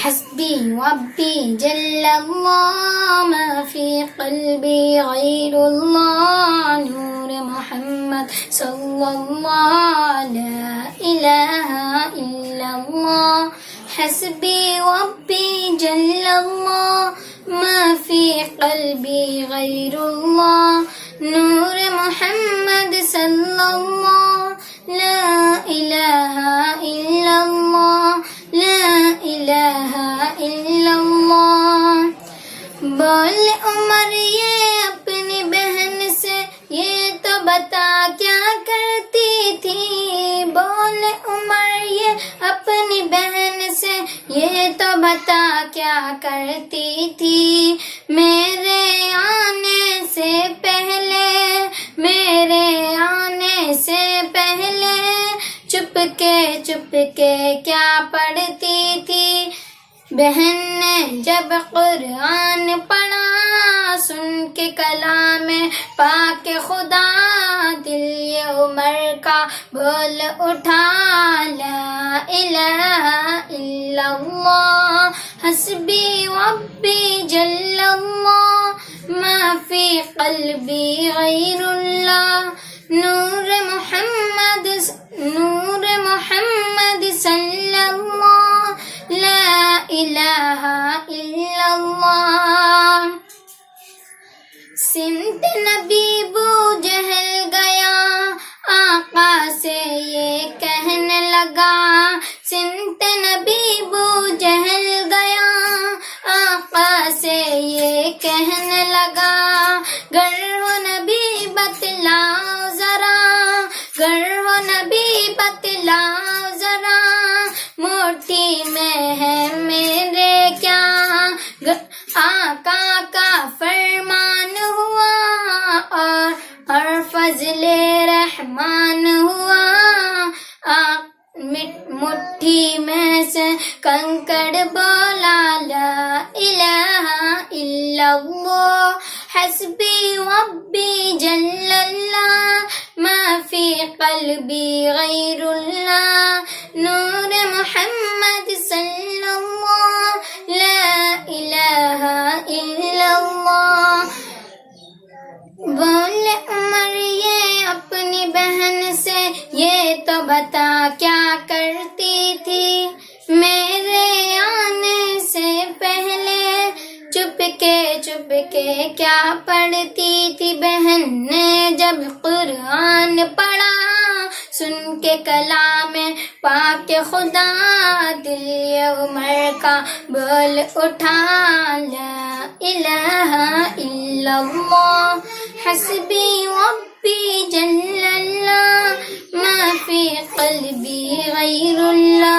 حسبي ربي جل الله ما في قلبي غير الله نور محمد صلى الله لا إله إلا الله حسبي ربي جل الله ما في قلبي غير الله نور محمد صلى الله لا إله إلا الله لا إله إلا الله بول عمر یہ اپنی بہن سے یہ تو بتا کیا کرتی تھی بول عمر یہ اپنی بہن سے یہ تو بتا کیا کرتی تھی میرے آنے سے پہلے چپ کے کیا پڑھتی تھی بہن نے جب قرآن پڑھا سن کے کلام پاک خدا دل یہ عمر کا بول اٹھا لا الہ الا اللہ حسبی ربی جل اللہ ما فی قلبی غیر اللہ نور محمد صلی اللہ لا الہ الا اللہ سمت نبی بو جہل گیا آقا سے یہ کہنے لگا سمت نبی بو جہل گیا آقا سے یہ کہنے لگا گر ہو نبی بتلاؤ ذرا گر ہو نبی بتلاؤ ذرا مٹھی میں ہے میرے کیا آقا کا فرمان ہوا اور فضل رحمان ہوا مٹھی میں سے کنکڑ بولا لا الہ الا اللہ حسبی ربی جل اللہ ما فی قلبی غیر اللہ نور محمد صلی اللہ لا الہ الا اللہ بول عمر یہ اپنی بہن سے یہ تو بتا کیا کرتی تھی میرے آنے سے پہلے چپ کے کیا پڑھتی تھی بہن نے جب قرآن پڑھا سن کے کلام پاک خدا دل عمر کا بول اٹھا لا الہ الا اللہ حسبی ربی جل اللہ ما فی قلبی غیر اللہ